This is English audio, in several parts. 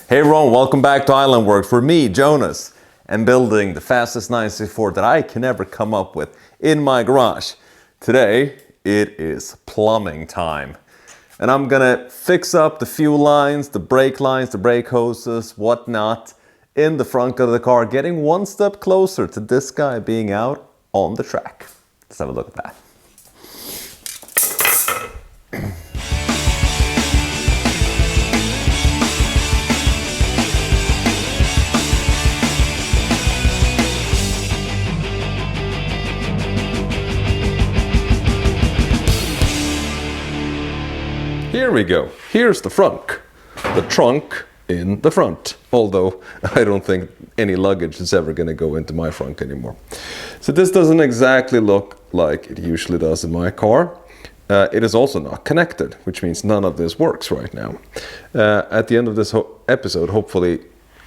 Hey everyone, welcome back to Island Works, where me, Jonas, am building the fastest 964 that I can ever come up with in my garage. Today, it is plumbing time. And I'm gonna fix up the fuel lines, the brake hoses, whatnot, in the front of the car, getting one step closer to this guy being out on the track. Let's have a look at that. Here we go. Here's the front. The trunk in the front. Although I don't think any luggage is ever going to go into my trunk anymore. So this doesn't exactly look like it usually does in my car. It is also not connected, which means none of this works right now. At the end of this episode, hopefully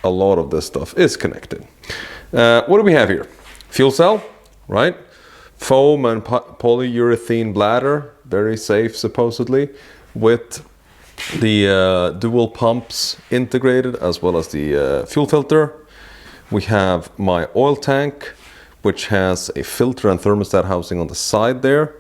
a lot of this stuff is connected. What do we have here? Fuel cell, right? Foam and polyurethane bladder, very safe supposedly, with the dual pumps integrated, as well as the fuel filter. We have my oil tank, which has a filter and thermostat housing on the side there,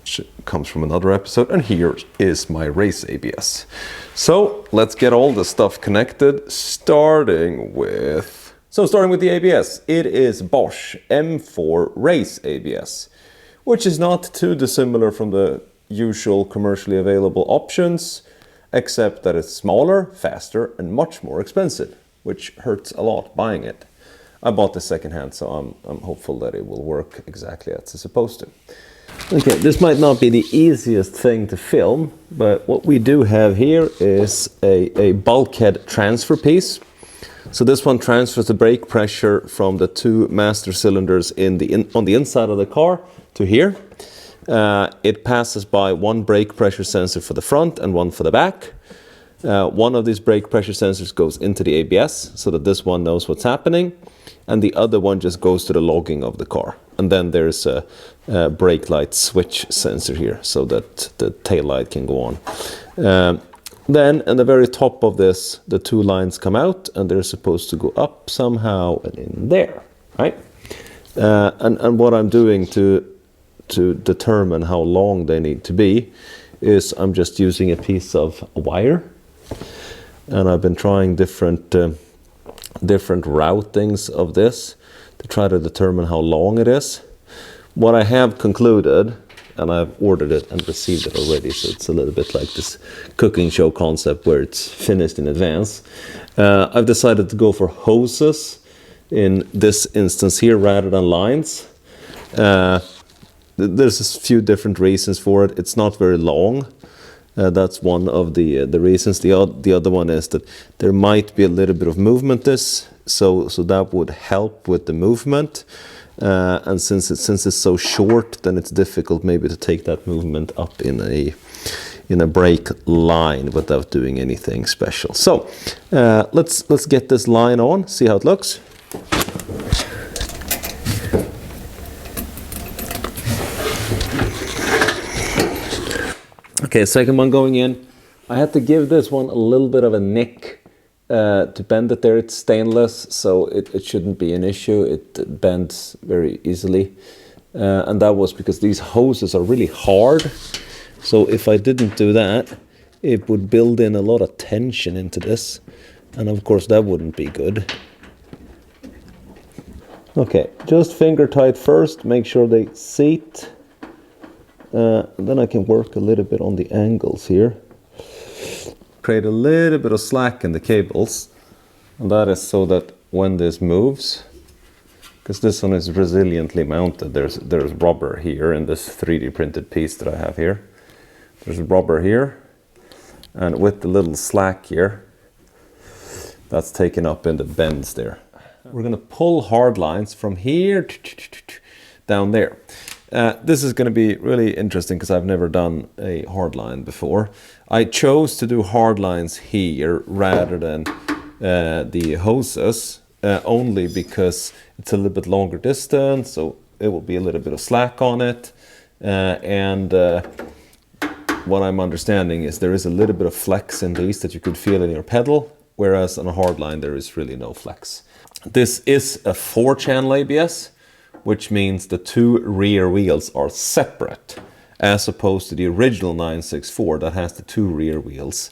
which comes from another episode. And here is my race ABS. So let's get all the stuff connected, starting with the ABS. It is Bosch M4 race ABS, which is not too dissimilar from the usual commercially available options, except that it's smaller, faster, and much more expensive, which hurts a lot buying it. I bought this secondhand, so I'm hopeful that it will work exactly as it's supposed to. Okay, this might not be the easiest thing to film, but what we do have here is a bulkhead transfer piece. So this one transfers the brake pressure from the two master cylinders on the inside of the car to here. It passes by one brake pressure sensor for the front and one for the back. One of these brake pressure sensors goes into the ABS so that this one knows what's happening, and the other one just goes to the logging of the car. And then there's a brake light switch sensor here so that the tail light can go on. Then at the very top of this, the two lines come out, and they're supposed to go up somehow and in there, right? And what I'm doing to determine how long they need to be is I'm just using a piece of wire, and I've been trying different routings of this to try to determine how long it is. What I have concluded, and I've ordered it and received it already, so it's a little bit like this cooking show concept where it's finished in advance. I've decided to go for hoses in this instance here rather than lines. There's a few different reasons for it. It's not very long. That's one of the reasons. The other one is that there might be a little bit of movement so that would help with the movement. And since it's so short, then it's difficult maybe to take that movement up in a brake line without doing anything special. So let's get this line on, see how it looks. Okay, second one going in. I had to give this one a little bit of a nick to bend it there. It's stainless, so it shouldn't be an issue. It bends very easily. And that was because these hoses are really hard. So if I didn't do that, it would build in a lot of tension into this. And of course that wouldn't be good. Okay, just finger tight first, make sure they seat. Then I can work a little bit on the angles here. Create a little bit of slack in the cables. And that is so that when this moves, because this one is resiliently mounted, there's rubber here in this 3D printed piece that I have here. There's rubber here, and with the little slack here, that's taken up in the bends there. We're going to pull hard lines from here down there. This is going to be really interesting because I've never done a hard line before. I chose to do hard lines here rather than the hoses, only because it's a little bit longer distance, so it will be a little bit of slack on it. And what I'm understanding is there is a little bit of flex in these that you could feel in your pedal whereas on a hardline there is really no flex. This is a 4-channel ABS, which means the 2 rear wheels are separate, as opposed to the original 964 that has the 2 rear wheels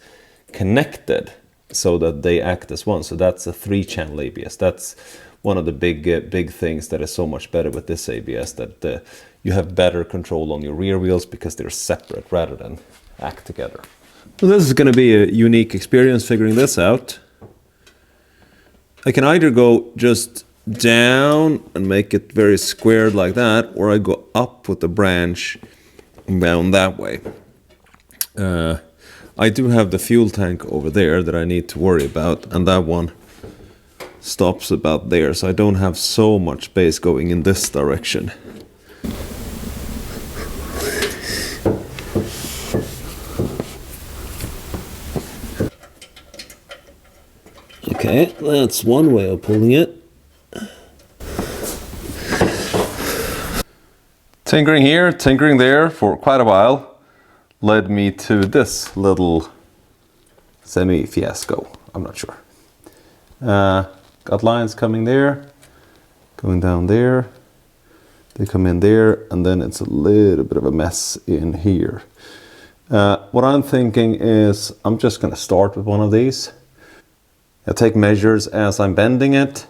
connected so that they act as one. So that's a 3-channel ABS. That's one of the big things that is so much better with this ABS, that you have better control on your rear wheels because they're separate rather than act together. So this is going to be a unique experience figuring this out. I can either go just down and make it very squared like that, or I go up with the branch and down that way. I do have the fuel tank over there that I need to worry about, and that one stops about there, so I don't have so much space going in this direction. Okay, that's one way of pulling it. Tinkering here, tinkering there for quite a while led me to this little semi-fiasco. I'm not sure. Got lines coming there, going down there, they come in there, and then it's a little bit of a mess in here. What I'm thinking is I'm just going to start with one of these. I take measures as I'm bending it,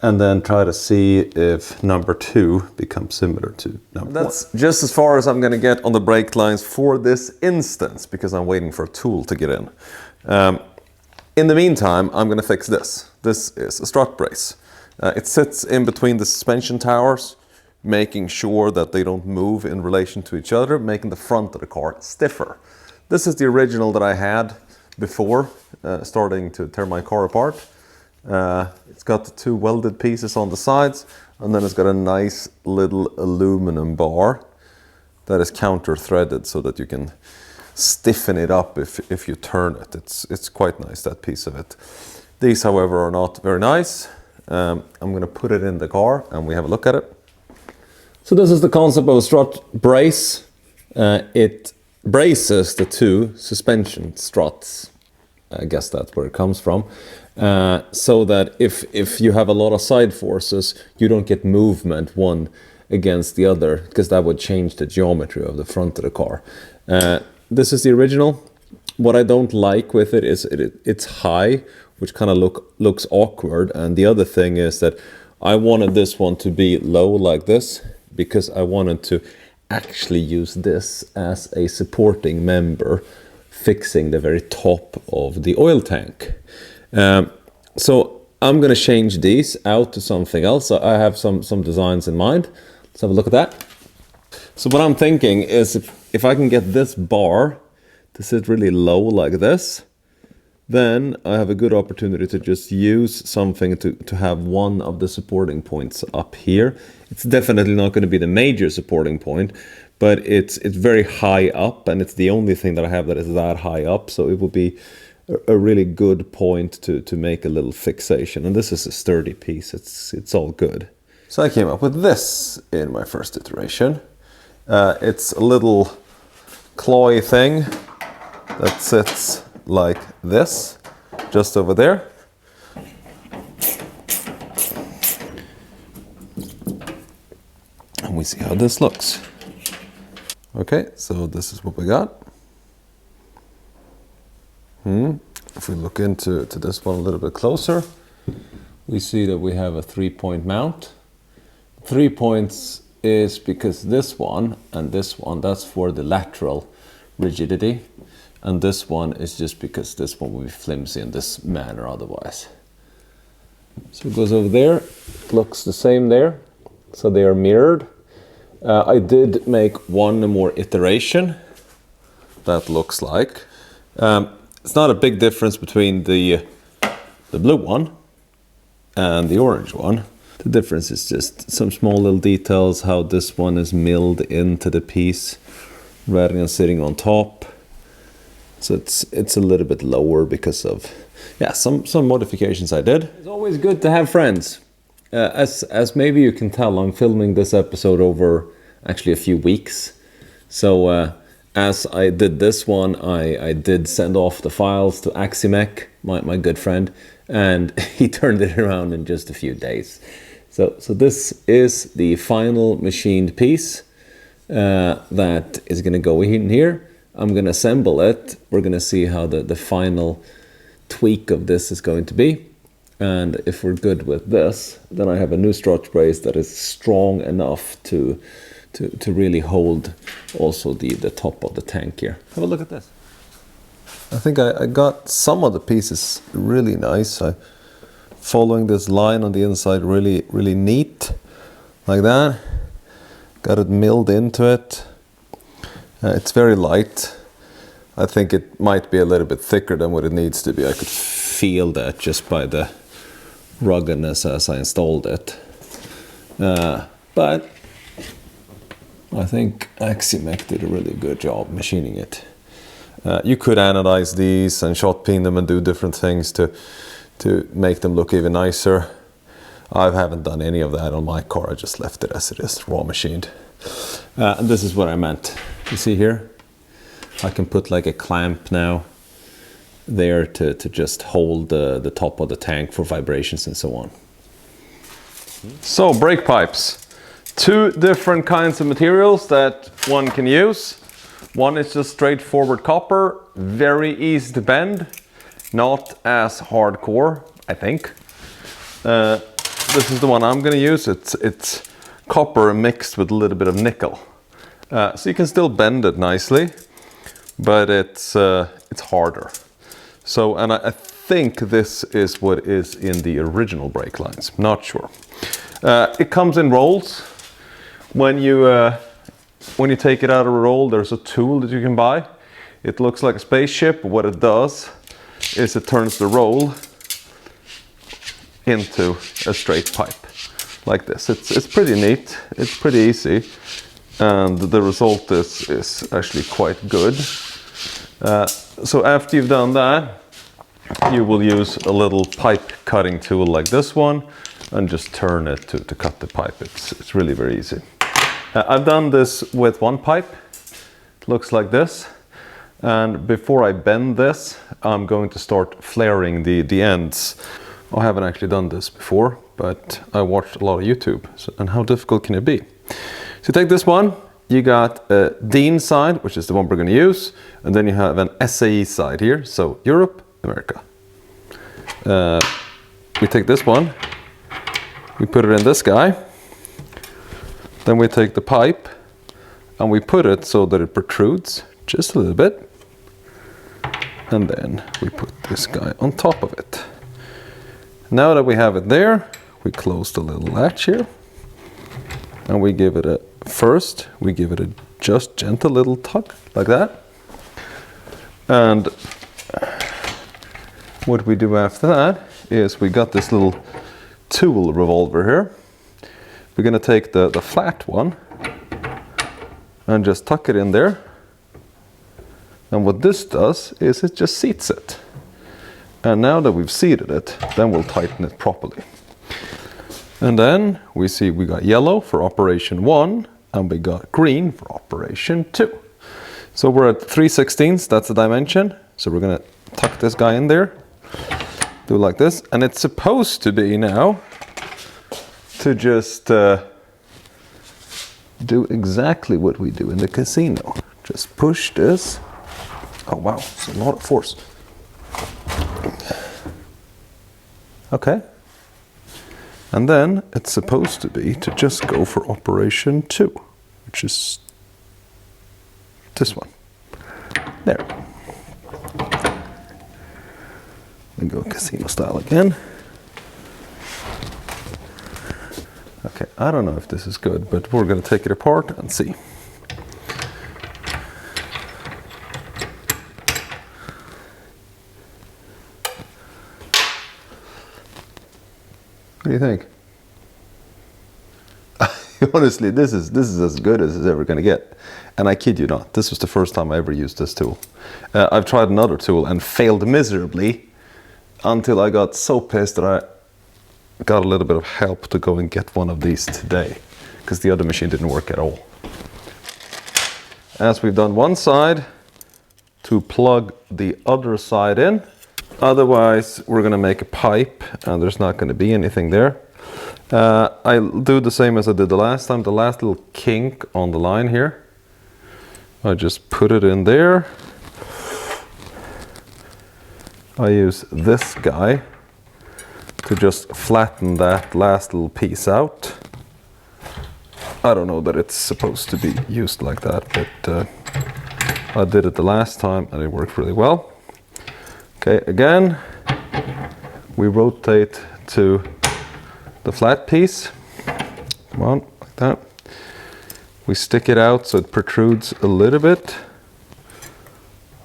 and then try to see if number 2 becomes similar to number 1. That's just as far as I'm going to get on the brake lines for this instance, because I'm waiting for a tool to get in. In the meantime, I'm going to fix this. This is a strut brace. It sits in between the suspension towers, making sure that they don't move in relation to each other, making the front of the car stiffer. This is the original that I had before starting to tear my car apart. It's got the 2 welded pieces on the sides, and then it's got a nice little aluminum bar that is counter-threaded so that you can stiffen it up if you turn it. It's quite nice, that piece of it. These, however, are not very nice. I'm going to put it in the car and we have a look at it. So this is the concept of a strut brace. It braces the 2 suspension struts. I guess that's where it comes from. So that if you have a lot of side forces, you don't get movement one against the other, because that would change the geometry of the front of the car. This is the original. What I don't like with it is it's high, which kind of looks awkward. And the other thing is that I wanted this one to be low like this, because I wanted to actually use this as a supporting member, fixing the very top of the oil tank. So I'm going to change these out to something else. I have some designs in mind. Let's have a look at that. So what I'm thinking is if I can get this bar to sit really low like this, then I have a good opportunity to just use something to have one of the supporting points up here. It's definitely not going to be the major supporting point, but it's very high up, and it's the only thing that I have that is that high up. So it will be a really good point to make a little fixation. And this is a sturdy piece. It's all good. So I came up with this in my first iteration. It's a little clawy thing that sits like this, just over there. And we see how this looks. Okay, so this is what we got. If we look into this one a little bit closer, we see that we have a 3-point mount. 3 points is because this one and this one, that's for the lateral rigidity. And this one is just because this one will be flimsy in this manner otherwise. So it goes over there, it looks the same there. So they are mirrored. I did make one more iteration that looks like. It's not a big difference between the blue one and the orange one. The difference is just some small little details, how this one is milled into the piece rather than sitting on top. So it's a little bit lower because of some modifications I did. It's always good to have friends. As maybe you can tell, I'm filming this episode over actually a few weeks. So as I did this one, I did send off the files to Aximech, my good friend, and he turned it around in just a few days. So this is the final machined piece that is going to go in here. I'm going to assemble it. We're going to see how the final tweak of this is going to be. And if we're good with this, then I have a new strut brace that is strong enough to really hold also the top of the tank here. Have a look at this. I think I got some of the pieces really nice. Following this line on the inside really neat, like that. Got it milled into it. It's very light. I think it might be a little bit thicker than what it needs to be. I could feel that just by the ruggedness as I installed it. But I think Axiomech did a really good job machining it. You could anodize these and shot peen them and do different things to make them look even nicer. I haven't done any of that on my car. I just left it as it is, raw machined. And this is what I meant. You see here? I can put like a clamp now there to just hold the top of the tank for vibrations and so on. So brake pipes. Two different kinds of materials that one can use. One is just straightforward copper, very easy to bend, not as hardcore, I think. This is the one I'm going to use. It's copper mixed with a little bit of nickel, so you can still bend it nicely, but it's harder. So, and I think this is what is in the original brake lines. Not sure. It comes in rolls. When you take it out of a roll, there's a tool that you can buy. It looks like a spaceship. What it does is it turns the roll into a straight pipe, like this. It's pretty neat. It's pretty easy, and the result is actually quite good. So after you've done that, you will use a little pipe cutting tool like this one and just turn it to cut the pipe. It's really very easy. I've done this with one pipe. It looks like this. And before I bend this, I'm going to start flaring the ends. I haven't actually done this before, but I watched a lot of YouTube. And how difficult can it be? So you take this one, you got a DIN side, which is the one we're going to use, and then you have an SAE side here, so Europe, America. We take this one, we put it in this guy, then we take the pipe and we put it so that it protrudes just a little bit, and then we put this guy on top of it. Now that we have it there, we close the little latch here, and we give it a just gentle little tug like that. And what we do after that is we got this little tool revolver here. We're going to take the flat one and just tuck it in there. And what this does is it just seats it. And now that we've seated it, then we'll tighten it properly. And then we see we got yellow for operation 1 and we got green for operation 2. So we're at 3/16, that's the dimension. So we're going to tuck this guy in there, do like this, and it's supposed to be now to just do exactly what we do in the casino. Just push this. Oh wow, it's a lot of force. Okay. And then it's supposed to be to just go for operation 2, which is this one. There. We go casino style again. Okay, I don't know if this is good, but we're going to take it apart and see. What do you think? Honestly, this is as good as it's ever going to get. And I kid you not, this was the first time I ever used this tool. I've tried another tool and failed miserably until I got so pissed that I got a little bit of help to go and get one of these today, because the other machine didn't work at all. as we've done one side, to plug the other side in. Otherwise, we're going to make a pipe and there's not going to be anything there. I'll do the same as I did the last time. The last little kink on the line here, I just put it in there. I use this guy to just flatten that last little piece out. I don't know that it's supposed to be used like that, but I did it the last time and it worked really well. Okay, again, we rotate to the flat piece. Come on, like that. We stick it out so it protrudes a little bit,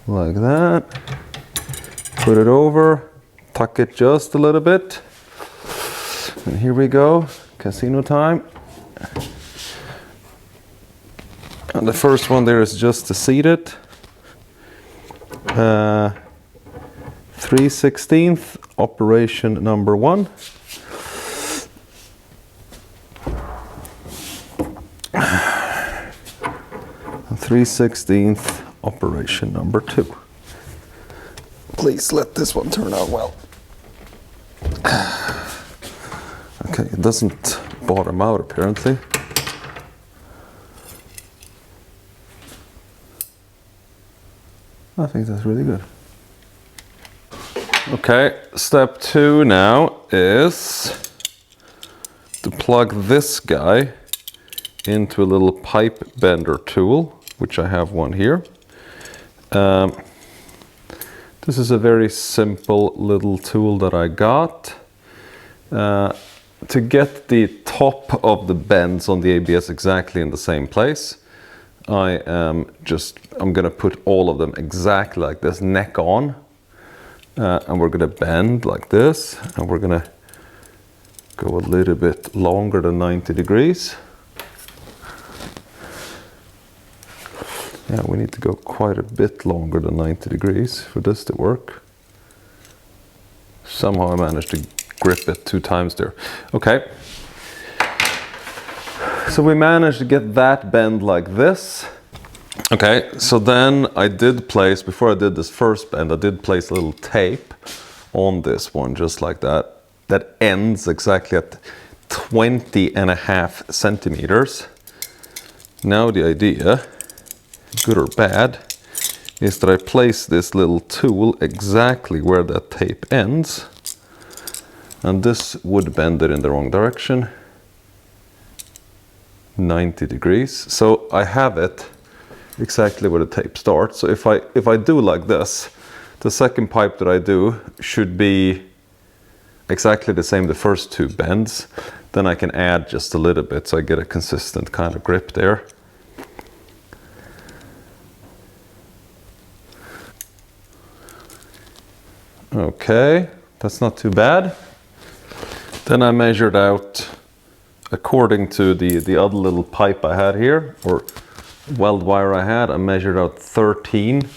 like that. Put it over, tuck it just a little bit. And here we go, casino time. And the first one there is just to seat it. 3/16 operation number 1. And 3/16 operation number 2. Please let this one turn out well. Okay, it doesn't bottom out apparently. I think that's really good. Okay, step 2 now is to plug this guy into a little pipe bender tool, which I have one here. This is a very simple little tool that I got. To get the top of the bends on the ABS exactly in the same place, I'm gonna put all of them exactly like this, neck on. And we're gonna bend like this, and we're gonna go a little bit longer than 90 degrees. Yeah, we need to go quite a bit longer than 90 degrees for this to work. Somehow I managed to grip it 2 times there. Okay. So we managed to get that bend like this. Okay, so then I did place, before I did this first bend, I did place a little tape on this one, just like that. That ends exactly at 20.5 centimeters. Now the idea, good or bad, is that I place this little tool exactly where that tape ends. And this would bend it in the wrong direction. 90 degrees. So I have it exactly where the tape starts. So if I do like this, the second pipe that I do should be exactly the same, the first 2 bends. Then I can add just a little bit so I get a consistent kind of grip there. Okay, that's not too bad. Then I measured out, according to the other little pipe I had here, or weld wire I had, I measured out 13,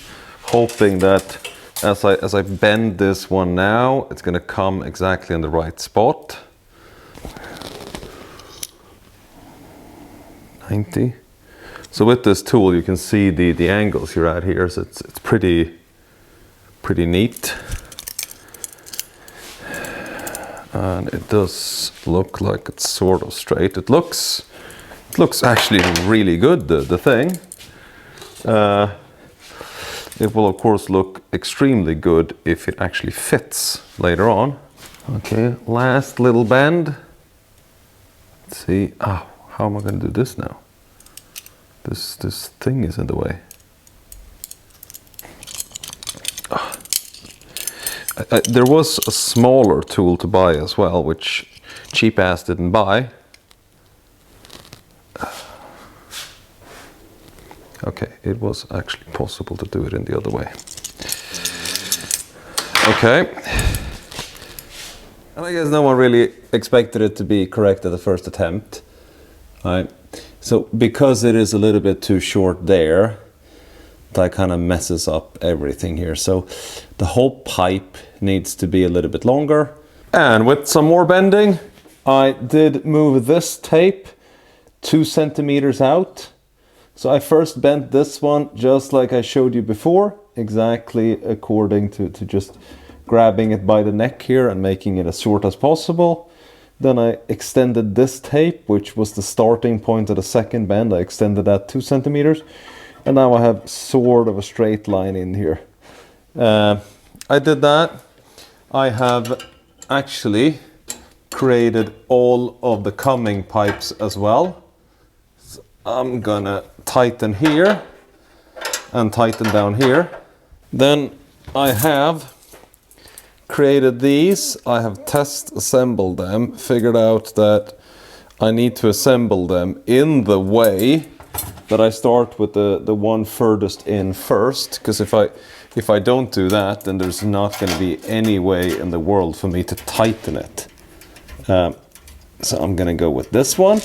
hoping that as I bend this one now, it's gonna come exactly in the right spot. 90. So with this tool, you can see the angles you're at here, so it's pretty neat. And it does look like it's sort of straight. It looks actually really good, the thing. It will of course look extremely good if it actually fits later on. Okay, last little bend. Let's see. Oh, how am I going to do this now? This thing is in the way. There was a smaller tool to buy as well, which cheap ass didn't buy. Okay, it was actually possible to do it in the other way. Okay. And I guess no one really expected it to be correct at the first attempt. Right? So because it is a little bit too short there, that kind of messes up everything here. So the whole pipe needs to be a little bit longer. And with some more bending, I did move this tape 2 centimeters out. So I first bent this one just like I showed you before, exactly according to just grabbing it by the neck here and making it as short as possible. Then I extended this tape, which was the starting point of the second bend. I extended that 2 centimeters. And now I have sort of a straight line in here. I did that. I have actually created all of the coming pipes as well. So I'm gonna tighten here and tighten down here. Then I have created these. I have test assembled them, figured out that I need to assemble them in the way that I start with the one furthest in first, because if I don't do that, then there's not going to be any way in the world for me to tighten it. So I'm going to go with this one.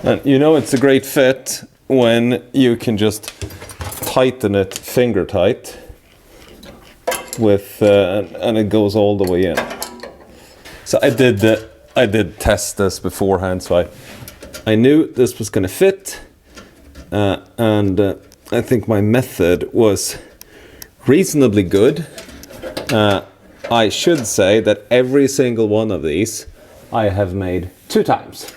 And you know it's a great fit when you can just tighten it finger tight with and it goes all the way in. So I did test this beforehand, so I knew this was going to fit, and I think my method was reasonably good. I should say that every single one of these I have made 2 times,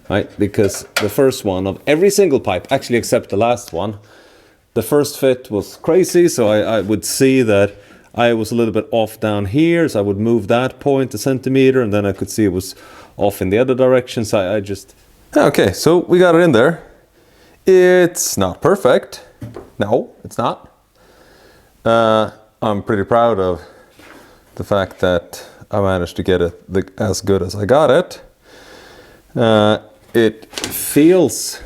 right? Because the first one of every single pipe, actually except the last one, the first fit was crazy, so I would see that I was a little bit off down here, so I would move that point a centimeter, and then I could see it was off in the other direction, so I just... Okay, so we got it in there. It's not perfect. No, it's not. I'm pretty proud of the fact that I managed to get it as good as I got it. It feels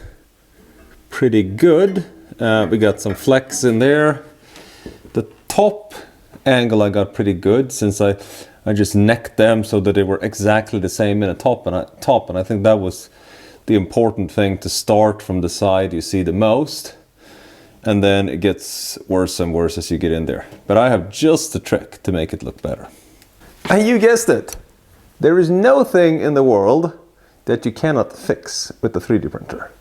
pretty good. We got some flex in there. The top angle I got pretty good, since I just necked them so that they were exactly the same in the top, and I think that was the important thing, to start from the side you see the most, and then it gets worse and worse as you get in there. But I have just the trick to make it look better. And you guessed it, there is no thing in the world that you cannot fix with the 3D printer.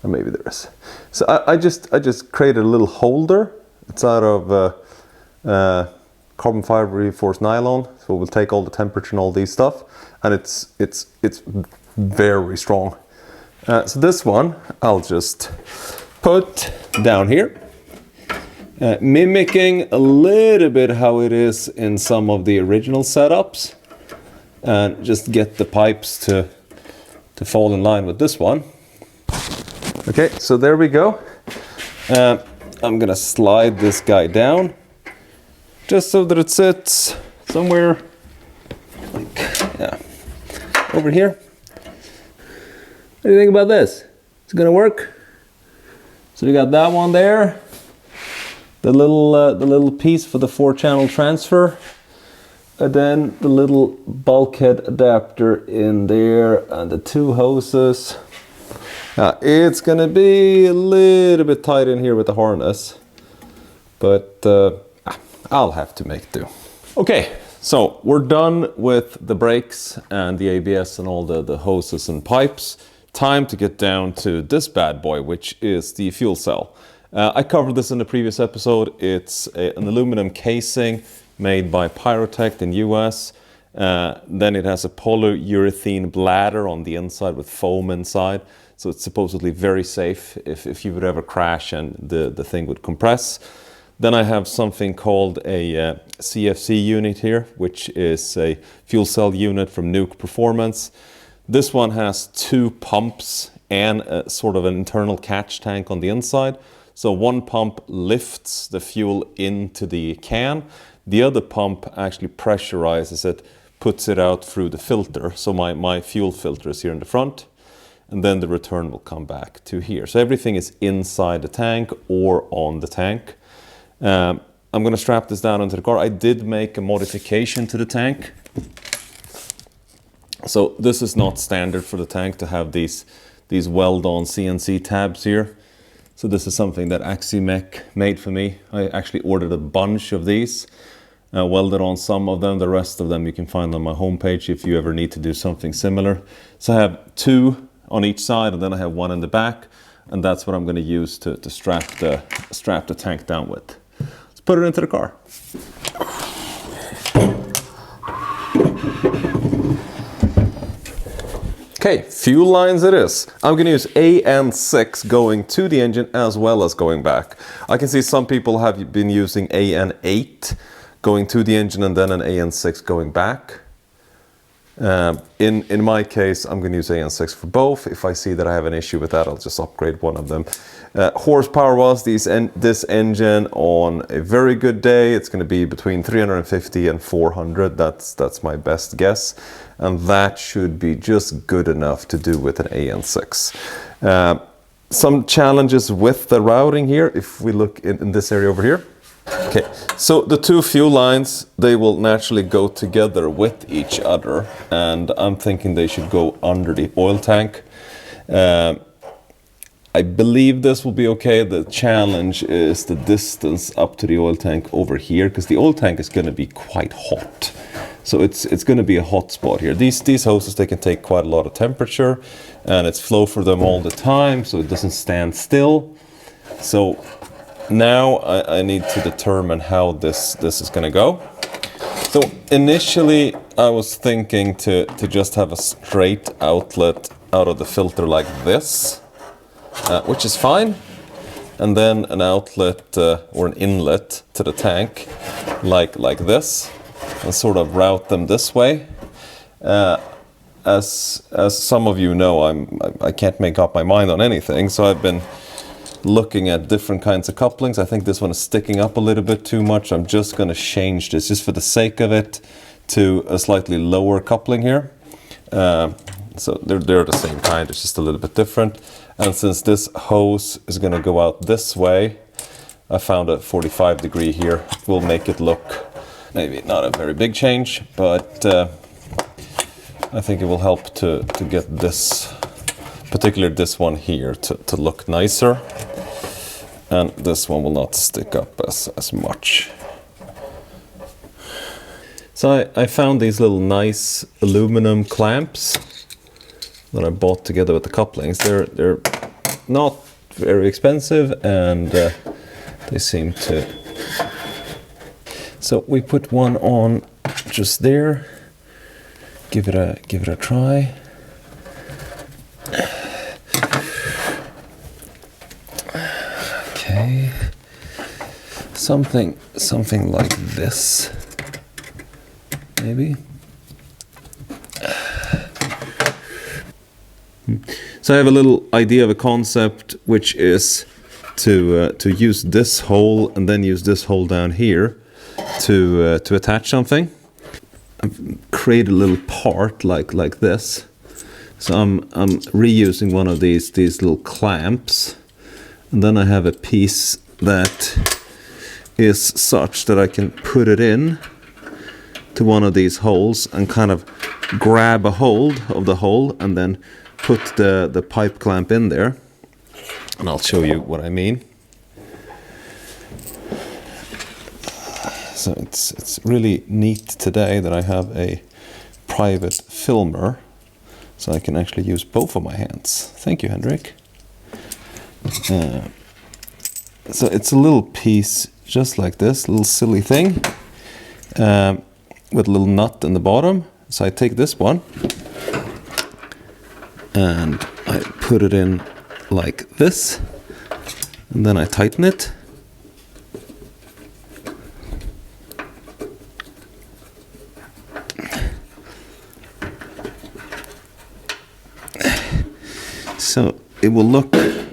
Or maybe there is. So I just created a little holder. It's out of carbon fiber reinforced nylon, so we'll take all the temperature and all these stuff, and it's very strong. So this one I'll just put down here, mimicking a little bit how it is in some of the original setups, and just get the pipes to fall in line with this one. Okay, so there we go. I'm gonna slide this guy down just so that it sits somewhere like, yeah, over here. What do you think about this? It's gonna work? So we got that one there, the little piece for the 4-channel transfer, and then the little bulkhead adapter in there, and the 2 hoses. It's gonna be a little bit tight in here with the harness, but I'll have to make do. Okay, so we're done with the brakes and the ABS and all the hoses and pipes. Time to get down to this bad boy, which is the fuel cell. I covered this in the previous episode. It's an aluminum casing made by Pyrotech in US. Then it has a polyurethane bladder on the inside with foam inside. So it's supposedly very safe if you would ever crash and the thing would compress. Then I have something called a CFC unit here, which is a fuel cell unit from Nuke Performance. This one has 2 pumps and a sort of an internal catch tank on the inside. So one pump lifts the fuel into the can. The other pump actually pressurizes it, puts it out through the filter. So my fuel filter is here in the front, and then the return will come back to here. So everything is inside the tank or on the tank. I'm going to strap this down onto the car. I did make a modification to the tank. So this is not standard for the tank to have these weld-on CNC tabs here. So this is something that Aximech made for me. I actually ordered a bunch of these, welded on some of them. The rest of them you can find on my homepage if you ever need to do something similar. So I have 2 on each side, and then I have 1 in the back. and that's what I'm going to use to strap the tank down with. Let's put it into the car. Okay, fuel lines it is. I'm going to use AN6 going to the engine as well as going back. I can see some people have been using AN8 going to the engine and then an AN6 going back. In my case, I'm going to use AN6 for both. If I see that I have an issue with that, I'll just upgrade one of them. Horsepower-wise, this engine on a very good day, it's going to be between 350 and 400. That's my best guess. And that should be just good enough to do with an AN6. Some challenges with the routing here, if we look in this area over here. Okay, so the two fuel lines, they will naturally go together with each other, and I'm thinking they should go under the oil tank. I believe this will be okay. The challenge is the distance up to the oil tank over here, because the oil tank is going to be quite hot. So it's going to be a hot spot here. These hoses, they can take quite a lot of temperature, and it's flow for them all the time, so it doesn't stand still. So now I need to determine how this is going to go. So initially I was thinking to just have a straight outlet out of the filter like this, which is fine. And then an outlet or an inlet to the tank like this, and sort of route them this way. As some of you know, I can't make up my mind on anything, so I've been looking at different kinds of couplings. I think this one is sticking up a little bit too much. I'm just going to change this, just for the sake of it, to a slightly lower coupling here. So they're the same kind, it's just a little bit different. And since this hose is going to go out this way, I found a 45 degree here. Will make it look maybe not a very big change, but I think it will help to get this, particularly this one here, to look nicer. And this one will not stick up as much. So I found these little nice aluminum clamps that I bought together with the couplings. They're not very expensive, and they seem to. So we put one on just there. Give it a try. Okay. Something like this. Maybe. So I have a little idea of a concept, which is to use this hole and then use this hole down here to attach something. I've created a little part like this. So I'm reusing one of these little clamps, and then I have a piece that is such that I can put it in to one of these holes and kind of grab a hold of the hole and then put the pipe clamp in there. And I'll show you what I mean. So it's really neat today that I have a private filmer, so I can actually use both of my hands. Thank you, Henrik. So it's a little piece just like this, little silly thing, with a little nut in the bottom. So I take this one and I put it in like this, and then I tighten it. So it will look a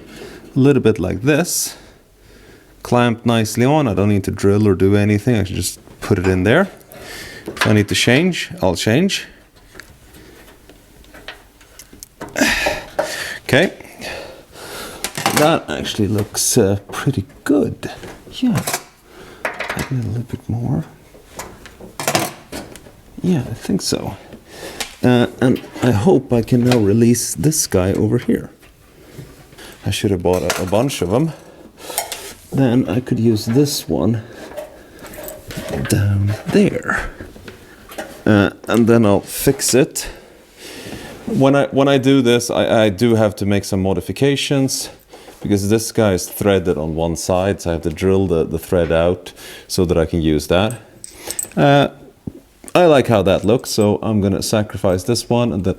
little bit like this, clamped nicely on. I don't need to drill or do anything. I can just put it in there. If I need to change, I'll change. Okay, that actually looks pretty good. Yeah, maybe a little bit more. Yeah, I think so. And I hope I can now release this guy over here. I should have bought a bunch of them. Then I could use this one down there. And then I'll fix it. When I do this, I do have to make some modifications. because this guy is threaded on one side, so I have to drill the thread out so that I can use that. I like how that looks, so I'm gonna sacrifice this one, and then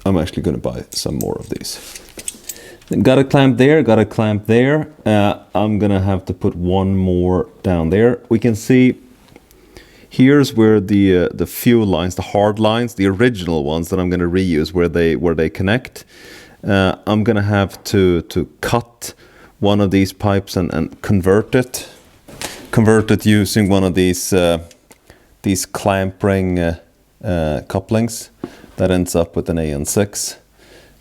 I'm actually gonna buy some more of these. Got a clamp there, got a clamp there. I'm gonna have to put one more down there. We can see here's where the fuel lines, the hard lines, the original ones that I'm gonna reuse, where they connect. I'm gonna have to cut one of these pipes and convert it using one of these clamp ring couplings that ends up with an AN6.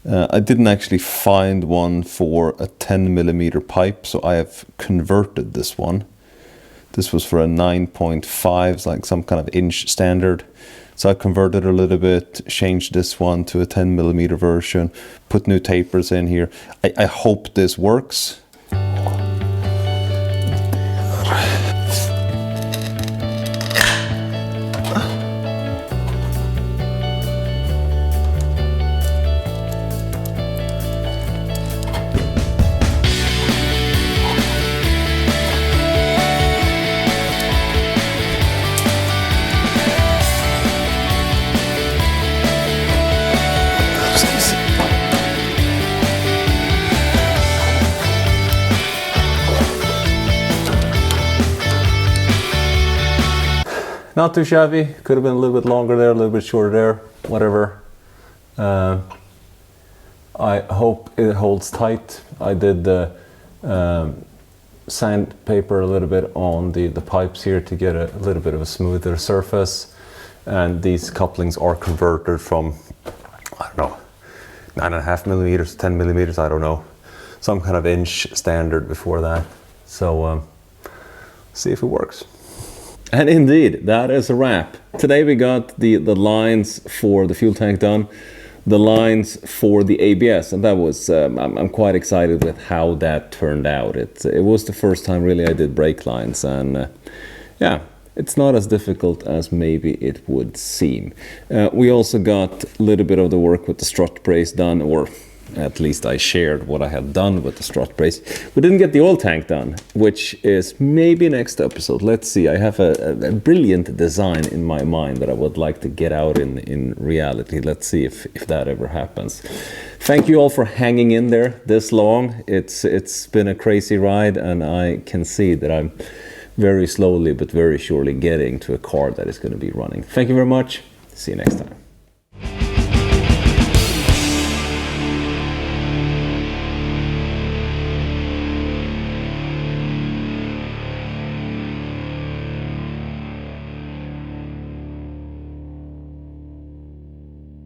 I didn't actually find one for a 10mm pipe, so I have converted this one. This was for a 9.5, it's like some kind of inch standard. So I converted a little bit, changed this one to a 10mm version, put new tapers in here. I hope this works. Not too shabby. Could have been a little bit longer there, a little bit shorter there, whatever. I hope it holds tight. I did the sandpaper a little bit on the pipes here to get a little bit of a smoother surface. And these couplings are converted from, I don't know, 9.5mm, 10mm, I don't know. Some kind of inch standard before that. So see if it works. And indeed, that is a wrap. Today we got the lines for the fuel tank done, the lines for the ABS, and that was, I'm quite excited with how that turned out. It was the first time really I did brake lines, and yeah, it's not as difficult as maybe it would seem. We also got a little bit of the work with the strut brace done, or at least I shared what I had done with the strut brace. We didn't get the oil tank done, which is maybe next episode. Let's see. I have a brilliant design in my mind that I would like to get out in reality. Let's see if that ever happens. Thank you all for hanging in there this long. It's been a crazy ride, and I can see that I'm very slowly but very surely getting to a car that is going to be running. Thank you very much. See you next time.